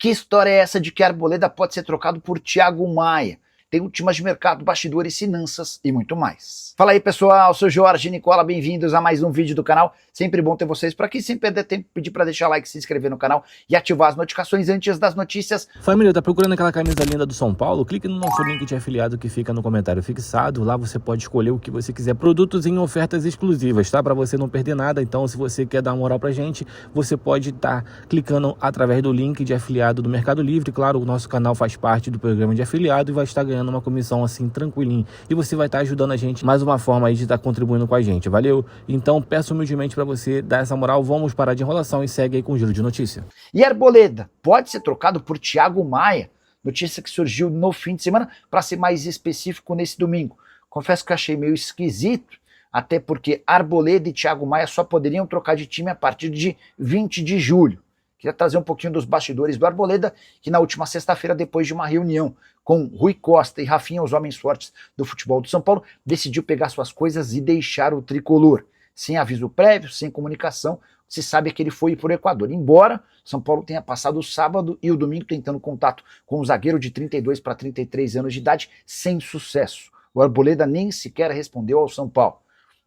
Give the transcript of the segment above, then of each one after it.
Que história é essa de que Arboleda pode ser trocado por Thiago Maia? Tem últimas de mercado, bastidores, finanças e muito mais. Fala aí pessoal, sou Jorge Nicola, bem-vindos a mais um vídeo do canal. Sempre bom ter vocês por aqui, sem perder tempo, pedir para deixar like, se inscrever no canal e ativar as notificações antes das notícias. Família, tá procurando aquela camisa linda do São Paulo? Clique no nosso link de afiliado que fica no comentário fixado. Lá você pode escolher o que você quiser, produtos em ofertas exclusivas, tá? Para você não perder nada. Então, se você quer dar uma moral pra gente, você pode estar clicando através do link de afiliado do Mercado Livre. Claro, o nosso canal faz parte do programa de afiliado e vai estar ganhando uma comissão assim tranquilinho, e você vai estar ajudando a gente, mais uma forma aí de estar contribuindo com a gente, valeu? Então peço humildemente para você dar essa moral, vamos parar de enrolação e segue aí com o giro de notícia. E Arboleda pode ser trocado por Thiago Maia? Notícia que surgiu no fim de semana, para ser mais específico nesse domingo. Confesso que achei meio esquisito, até porque Arboleda e Thiago Maia só poderiam trocar de time a partir de 20 de julho. Queria trazer um pouquinho dos bastidores do Arboleda, que na última sexta-feira, depois de uma reunião com Rui Costa e Rafinha, os homens fortes do futebol do São Paulo, decidiu pegar suas coisas e deixar o tricolor. Sem aviso prévio, sem comunicação, se sabe que ele foi para o Equador. Embora São Paulo tenha passado o sábado e o domingo tentando contato com o zagueiro de 32 para 33 anos de idade, sem sucesso. O Arboleda nem sequer respondeu ao São Paulo.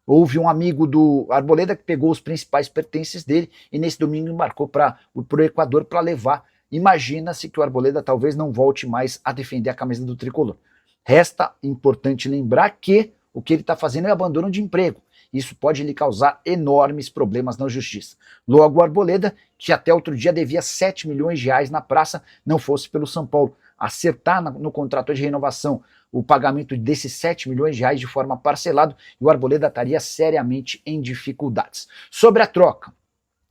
Houve um amigo do Arboleda que pegou os principais pertences dele e nesse domingo embarcou para o Equador para levar. Imagina-se que o Arboleda talvez não volte mais a defender a camisa do tricolor. Resta importante lembrar que o que ele está fazendo é abandono de emprego. Isso pode lhe causar enormes problemas na justiça. Logo, o Arboleda, que até outro dia devia 7 milhões de reais na praça, não fosse pelo São Paulo acertar no contrato de renovação o pagamento desses 7 milhões de reais de forma parcelada, e o Arboleda estaria seriamente em dificuldades. Sobre a troca,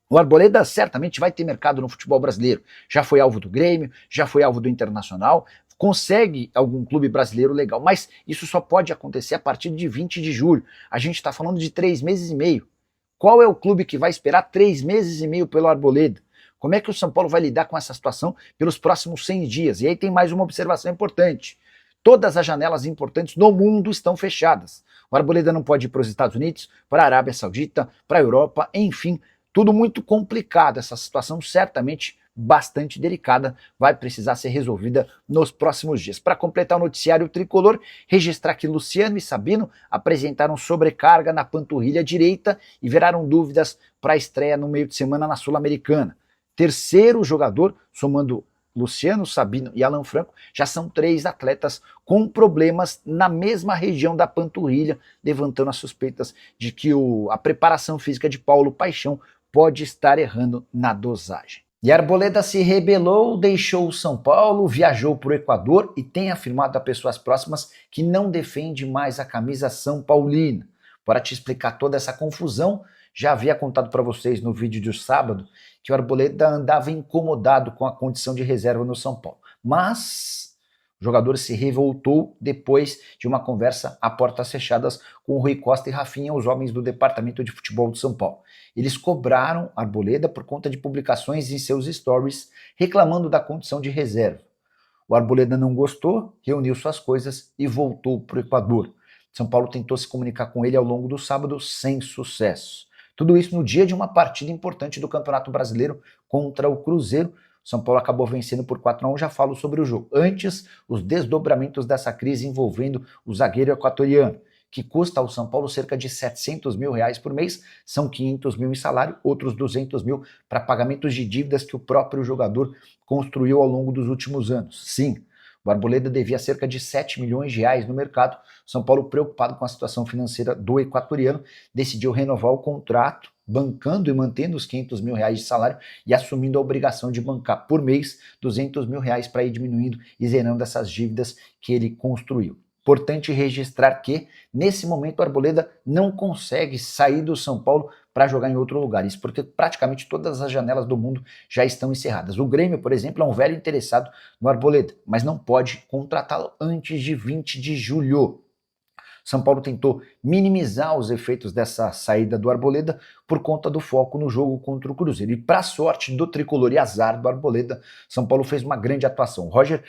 o Arboleda certamente vai ter mercado no futebol brasileiro. Já foi alvo do Grêmio, já foi alvo do Internacional, consegue algum clube brasileiro legal, mas isso só pode acontecer a partir de 20 de julho. A gente está falando de 3 meses e meio. Qual é o clube que vai esperar 3 meses e meio pelo Arboleda? Como é que o São Paulo vai lidar com essa situação pelos próximos 100 dias? E aí tem mais uma observação importante. Todas as janelas importantes no mundo estão fechadas. O Arboleda não pode ir para os Estados Unidos, para a Arábia Saudita, para a Europa, enfim, tudo muito complicado. Essa situação certamente bastante delicada vai precisar ser resolvida nos próximos dias. Para completar o noticiário tricolor, registrar que Luciano e Sabino apresentaram sobrecarga na panturrilha direita e viraram dúvidas para a estreia no meio de semana na Sul-Americana. Terceiro jogador, somando Luciano, Sabino e Alan Franco, já são 3 atletas com problemas na mesma região da panturrilha, levantando as suspeitas de que a preparação física de Paulo Paixão pode estar errando na dosagem. E Arboleda se rebelou, deixou o São Paulo, viajou para o Equador e tem afirmado a pessoas próximas que não defende mais a camisa São Paulina. Para te explicar toda essa confusão, já havia contado para vocês no vídeo de sábado que o Arboleda andava incomodado com a condição de reserva no São Paulo. Mas o jogador se revoltou depois de uma conversa a portas fechadas com o Rui Costa e Rafinha, os homens do departamento de futebol do São Paulo. Eles cobraram Arboleda por conta de publicações em seus stories reclamando da condição de reserva. O Arboleda não gostou, reuniu suas coisas e voltou para o Equador. São Paulo tentou se comunicar com ele ao longo do sábado sem sucesso. Tudo isso no dia de uma partida importante do Campeonato Brasileiro contra o Cruzeiro. São Paulo acabou vencendo por 4-1, já falo sobre o jogo. Antes, os desdobramentos dessa crise envolvendo o zagueiro equatoriano, que custa ao São Paulo cerca de 700 mil reais por mês, são 500 mil em salário, outros 200 mil para pagamentos de dívidas que o próprio jogador construiu ao longo dos últimos anos. Sim, o Arboleda devia cerca de 7 milhões de reais no mercado. São Paulo, preocupado com a situação financeira do equatoriano, decidiu renovar o contrato, bancando e mantendo os 500 mil reais de salário e assumindo a obrigação de bancar por mês 200 mil reais para ir diminuindo e zerando essas dívidas que ele construiu. Importante registrar que, nesse momento, o Arboleda não consegue sair do São Paulo para jogar em outro lugar. Isso porque praticamente todas as janelas do mundo já estão encerradas. O Grêmio, por exemplo, é um velho interessado no Arboleda, mas não pode contratá-lo antes de 20 de julho. São Paulo tentou minimizar os efeitos dessa saída do Arboleda por conta do foco no jogo contra o Cruzeiro. E para sorte do tricolor e azar do Arboleda, São Paulo fez uma grande atuação. Roger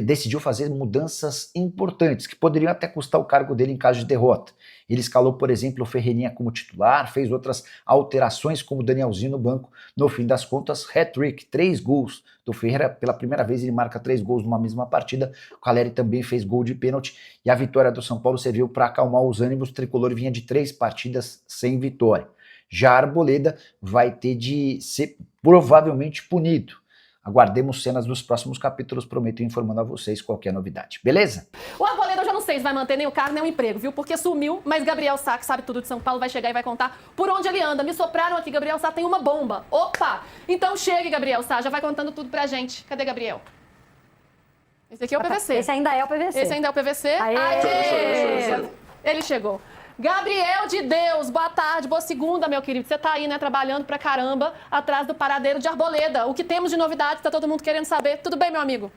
decidiu fazer mudanças importantes, que poderiam até custar o cargo dele em caso de derrota. Ele escalou, por exemplo, o Ferreirinha como titular, fez outras alterações, como o Danielzinho no banco. No fim das contas, hat-trick, 3 gols do Ferreira. Pela primeira vez ele marca 3 gols numa mesma partida. O Caleri também fez gol de pênalti. E a vitória do São Paulo serviu para acalmar os ânimos. O tricolor vinha de 3 partidas sem vitória. Já a Arboleda vai ter de ser provavelmente punido. Aguardemos cenas dos próximos capítulos, prometo informando a vocês qualquer novidade, beleza? O Arboleda eu já não sei se vai manter nem o cargo nem o emprego, viu? Porque sumiu, mas Gabriel Sá, que sabe tudo de São Paulo, vai chegar e vai contar por onde ele anda. Me sopraram aqui, Gabriel Sá tem uma bomba. Opa! Então chegue, Gabriel Sá, já vai contando tudo pra gente. Cadê Gabriel? Esse aqui é o PVC. Esse ainda é o PVC. Esse ainda é o PVC. Aê! Aê! Ele chegou. Gabriel de Deus, boa tarde, boa segunda, meu querido. Você tá aí, né, trabalhando pra caramba atrás do paradeiro de Arboleda. O que temos de novidades, tá todo mundo querendo saber. Tudo bem, meu amigo?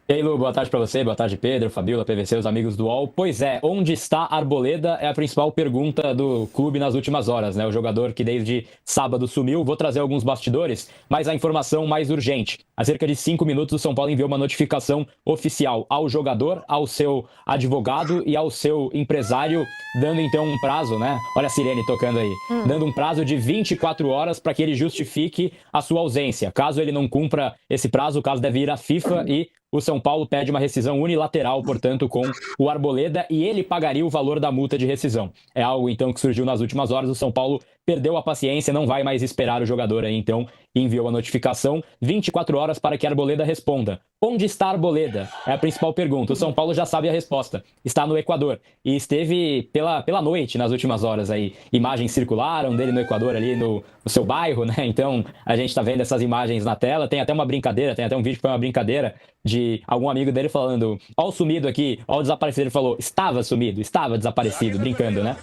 E aí, Lu, boa tarde pra você, boa tarde, Pedro, Fabiola, PVC, os amigos do UOL. Pois é, onde está Arboleda é a principal pergunta do clube nas últimas horas, né? O jogador que desde sábado sumiu. Vou trazer alguns bastidores, mas a informação mais urgente. Há cerca de 5 minutos, o São Paulo enviou uma notificação oficial ao jogador, ao seu advogado e ao seu empresário, dando então um prazo, né? Olha a sirene tocando aí. Dando um prazo de 24 horas para que ele justifique a sua ausência. Caso ele não cumpra esse prazo, o caso deve ir à FIFA e o São Paulo pede uma rescisão unilateral, portanto, com o Arboleda, e ele pagaria o valor da multa de rescisão. É algo, então, que surgiu nas últimas horas. O São Paulo perdeu a paciência, não vai mais esperar o jogador aí, então enviou a notificação. 24 horas para que Arboleda responda. Onde está Arboleda? É a principal pergunta. O São Paulo já sabe a resposta. Está no Equador. E esteve pela noite nas últimas horas aí. Imagens circularam dele no Equador, ali no seu bairro, né? Então, a gente está vendo essas imagens na tela. Tem até uma brincadeira, tem até um vídeo que foi uma brincadeira de algum amigo dele falando: ó o sumido aqui, ó o desaparecido. Ele falou: estava sumido, estava desaparecido, brincando, né?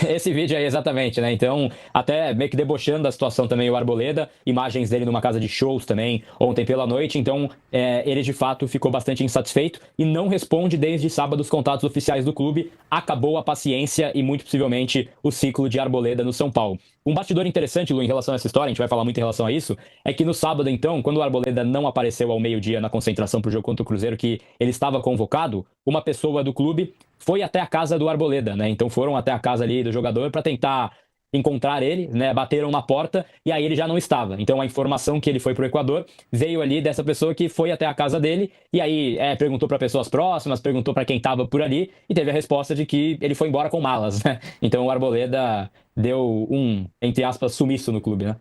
Esse vídeo aí, exatamente, né? Então, até meio que debochando da situação também o Arboleda, imagens dele numa casa de shows também, ontem pela noite. Então, ele de fato ficou bastante insatisfeito e não responde desde sábado os contatos oficiais do clube. Acabou a paciência e muito possivelmente o ciclo de Arboleda no São Paulo. Um bastidor interessante, Lu, em relação a essa história, a gente vai falar muito em relação a isso, é que no sábado, então, quando o Arboleda não apareceu ao meio-dia na concentração para o jogo contra o Cruzeiro, que ele estava convocado, uma pessoa do clube foi até a casa do Arboleda, né? Então foram até a casa ali do jogador para tentar encontrar ele, né? Bateram na porta e aí ele já não estava. Então a informação que ele foi pro Equador veio ali dessa pessoa que foi até a casa dele e aí perguntou para pessoas próximas, perguntou para quem estava por ali e teve a resposta de que ele foi embora com malas, né? Então o Arboleda deu um, entre aspas, sumiço no clube, né?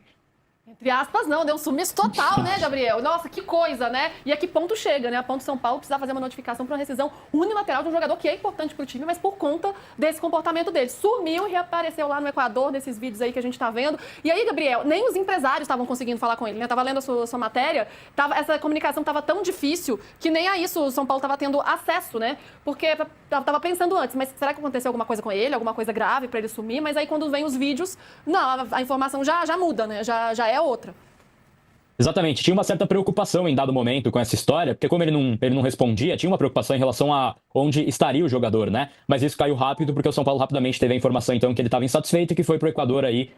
Entre aspas, não, deu um sumiço total, né, Gabriel? Nossa, que coisa, né? E a que ponto chega, né? A ponto São Paulo precisar fazer uma notificação para uma rescisão unilateral de um jogador que é importante pro time, mas por conta desse comportamento dele. Sumiu e reapareceu lá no Equador, nesses vídeos aí que a gente tá vendo. E aí, Gabriel, nem os empresários estavam conseguindo falar com ele, né? Tava lendo a sua matéria, essa comunicação tava tão difícil que nem a isso o São Paulo tava tendo acesso, né? Porque tava pensando antes, mas será que aconteceu alguma coisa com ele, alguma coisa grave para ele sumir? Mas aí quando vem os vídeos, não, a informação já muda, né? Já é outra. Exatamente, tinha uma certa preocupação em dado momento com essa história, porque como ele não respondia, tinha uma preocupação em relação a onde estaria o jogador, né? Mas isso caiu rápido porque o São Paulo rapidamente teve a informação então que ele estava insatisfeito e que foi pro Equador aí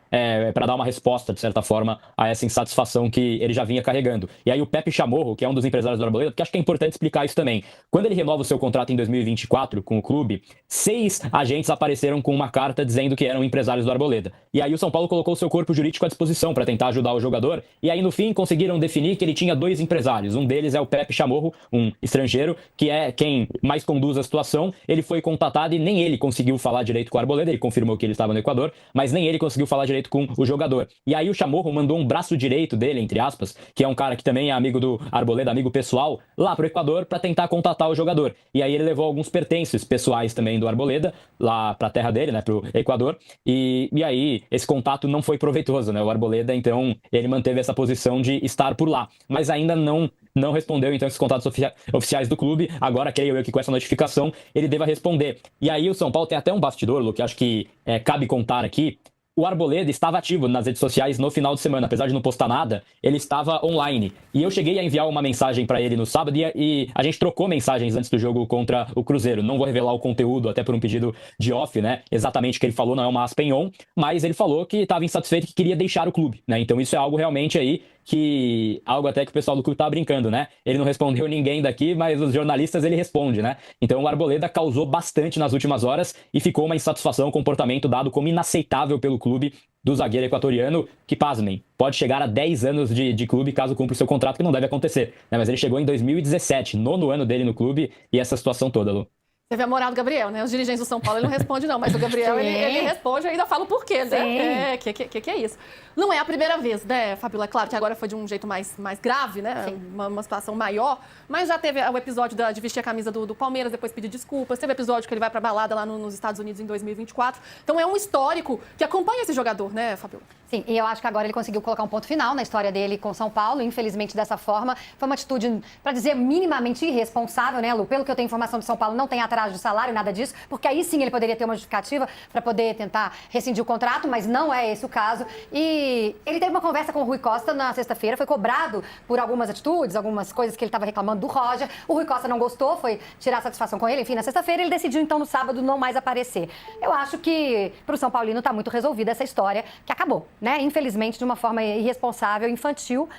para dar uma resposta, de certa forma, a essa insatisfação que ele já vinha carregando. E aí o Pepe Chamorro, que é um dos empresários do Arboleda, porque acho que é importante explicar isso também. Quando ele renova o seu contrato em 2024 com o clube, 6 agentes apareceram com uma carta dizendo que eram empresários do Arboleda. E aí o São Paulo colocou o seu corpo jurídico à disposição para tentar ajudar o jogador, e aí no fim conseguiram definir que ele tinha 2 empresários. Um deles é o Pepe Chamorro, um estrangeiro, que é quem mais conduz a situação. Ele foi contatado e nem ele conseguiu falar direito com o Arboleda, ele confirmou que ele estava no Equador, mas nem ele conseguiu falar direito com o jogador. E aí o Chamorro mandou um braço direito dele, entre aspas, que é um cara que também é amigo do Arboleda, amigo pessoal, lá pro Equador para tentar contatar o jogador. E aí ele levou alguns pertences pessoais também do Arboleda, lá pra terra dele, né, pro Equador, e aí esse contato não foi proveitoso, né? O Arboleda, então, ele manteve essa posição de estar por lá, mas ainda não respondeu então esses contatos oficiais do clube. Agora, creio eu que com essa notificação ele deva responder. E aí o São Paulo tem até um bastidor, Lu, que acho que cabe contar aqui. O Arboleda estava ativo nas redes sociais no final de semana, apesar de não postar nada, ele estava online. E eu cheguei a enviar uma mensagem para ele no sábado e a gente trocou mensagens antes do jogo contra o Cruzeiro. Não vou revelar o conteúdo, até por um pedido de off, né? Exatamente o que ele falou, não é uma aspa em on, mas ele falou que estava insatisfeito e que queria deixar o clube, né? Então isso é algo realmente aí que algo até que o pessoal do clube tava brincando, né? Ele não respondeu ninguém daqui, mas os jornalistas ele responde, né? Então o Arboleda causou bastante nas últimas horas e ficou uma insatisfação, um comportamento dado como inaceitável pelo clube do zagueiro equatoriano, que, pasmem, pode chegar a 10 anos de clube caso cumpra o seu contrato, que não deve acontecer, né? Mas ele chegou em 2017, 9º ano dele no clube, e essa situação toda, Lu. Você vê a moral do Gabriel, né? Os dirigentes do São Paulo, ele não responde não, mas o Gabriel, ele responde e ainda fala o porquê, né? Que é isso? Não é a primeira vez, né, Fabiola? Claro que agora foi de um jeito mais grave, né? Uma situação maior, mas já teve o episódio de vestir a camisa do Palmeiras, depois pedir desculpas, teve episódio que ele vai pra balada lá nos Estados Unidos em 2024. Então é um histórico que acompanha esse jogador, né, Fabiola? Sim, e eu acho que agora ele conseguiu colocar um ponto final na história dele com São Paulo, infelizmente dessa forma. Foi uma atitude, para dizer, minimamente irresponsável, né, Lu? Pelo que eu tenho informação de São Paulo, não tem atraso de salário, nada disso, porque aí sim ele poderia ter uma justificativa para poder tentar rescindir o contrato, mas não é esse o caso. E ele teve uma conversa com o Rui Costa na sexta-feira, foi cobrado por algumas atitudes, algumas coisas que ele estava reclamando do Roger. O Rui Costa não gostou, foi tirar satisfação com ele. Enfim, na sexta-feira ele decidiu então no sábado não mais aparecer. Eu acho que para o São Paulino está muito resolvida essa história que acabou, né? Infelizmente, de uma forma irresponsável, infantil,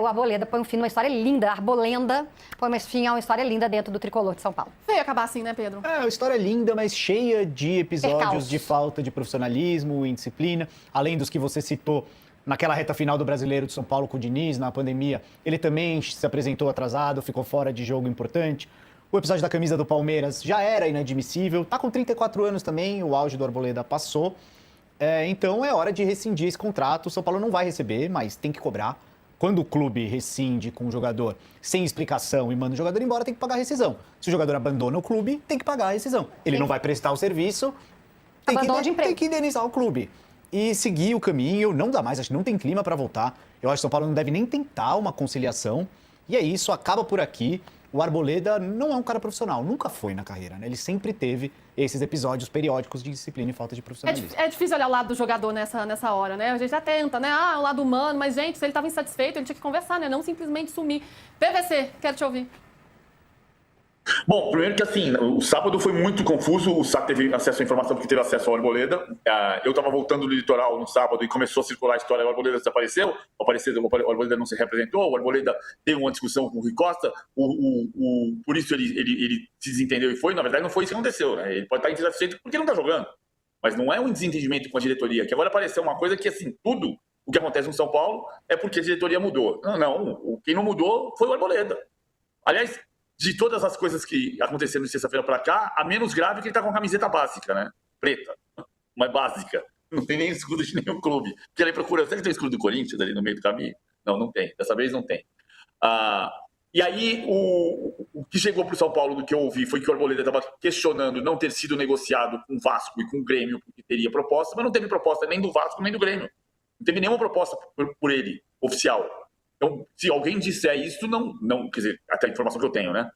o Arboleda põe um fim numa história linda, Arbolenda põe um fim a uma história linda dentro do tricolor de São Paulo. Veio acabar assim, né, Pedro? É, uma história linda, mas cheia de episódios Percalços. de falta de profissionalismo e indisciplina, além dos que você citou naquela reta final do Brasileiro de São Paulo com o Diniz, na pandemia. Ele também se apresentou atrasado, ficou fora de jogo importante. O episódio da camisa do Palmeiras já era inadmissível. Tá com 34 anos também, o auge do Arboleda passou. Então é hora de rescindir esse contrato. O São Paulo não vai receber, mas tem que cobrar. Quando o clube rescinde com o jogador sem explicação e manda o jogador embora, tem que pagar a rescisão. Se o jogador abandona o clube, tem que pagar a rescisão. Ele não vai prestar o serviço, tem que indenizar o clube. E seguir o caminho, não dá mais, acho que não tem clima para voltar. Eu acho que o São Paulo não deve nem tentar uma conciliação. E é isso, acaba por aqui. O Arboleda não é um cara profissional, nunca foi na carreira, né? Ele sempre teve esses episódios periódicos de disciplina e falta de profissionalismo. É difícil olhar o lado do jogador nessa hora, né? A gente já tenta, né? O lado humano, mas, gente, se ele estava insatisfeito, ele tinha que conversar, né? Não simplesmente sumir. PVC, quero te ouvir. Bom, primeiro que assim, o sábado foi muito confuso, o SAC teve acesso à informação porque teve acesso ao Arboleda. Eu estava voltando do litoral no sábado e começou a circular a história, o Arboleda desapareceu, o Arboleda não se representou, o Arboleda teve uma discussão com o Rui Costa, por isso ele se desentendeu e foi. Na verdade não foi isso que aconteceu, né? Ele pode estar insatisfeito porque não está jogando, mas não é um desentendimento com a diretoria, que agora apareceu uma coisa que assim, tudo o que acontece no São Paulo é porque a diretoria mudou. Não, quem não mudou foi o Arboleda. Aliás, de todas as coisas que aconteceram de sexta-feira para cá, a menos grave é que ele tá com a camiseta básica, né? Preta, mas básica. Não tem nem escudo de nenhum clube. Porque ele procura, será que tem escudo do Corinthians ali no meio do caminho? Não tem. Dessa vez não tem. E aí, o que chegou pro São Paulo, do que eu ouvi, foi que o Arboleda estava questionando não ter sido negociado com o Vasco e com o Grêmio, porque teria proposta, mas não teve proposta nem do Vasco nem do Grêmio. Não teve nenhuma proposta por ele, oficial. Então, se alguém disser isso, não, quer dizer, até a informação que eu tenho, né?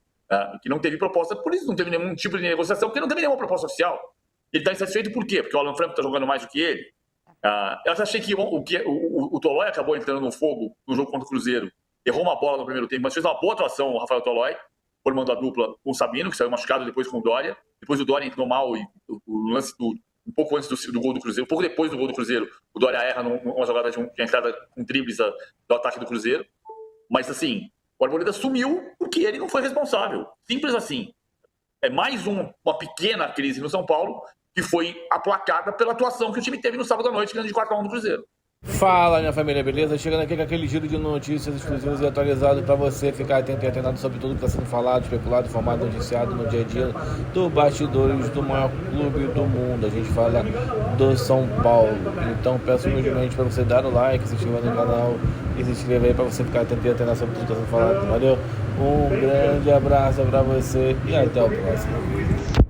Que não teve proposta, por isso não teve nenhum tipo de negociação, porque não teve nenhuma proposta oficial. Ele está insatisfeito por quê? Porque o Alan Franco está jogando mais do que ele. Eu achei que o Tolói acabou entrando no fogo no jogo contra o Cruzeiro. Errou uma bola no primeiro tempo, mas fez uma boa atuação o Rafael Tolói, formando a dupla com o Sabino, que saiu machucado depois com o Dória. Depois o Dória entrou mal e o lance um pouco antes do gol do Cruzeiro, um pouco depois do gol do Cruzeiro, o Dória erra numa jogada de entrada com dribles do ataque do Cruzeiro. Mas assim, o Arboleda sumiu porque ele não foi responsável. Simples assim. É mais uma pequena crise no São Paulo que foi aplacada pela atuação que o time teve no sábado à noite, ganhando de 4-1 do Cruzeiro. Fala, minha família, beleza? Chegando aqui com aquele giro de notícias exclusivas e atualizadas para você ficar atento e atenado sobre tudo que está sendo falado, especulado, informado, noticiado no dia a dia do bastidores do maior clube do mundo. A gente fala do São Paulo. Então peço humildemente para você dar o like, se inscrever no canal e se inscrever aí para você ficar atento e atenado sobre tudo que está sendo falado. Valeu? Um grande abraço para você e até o próximo vídeo.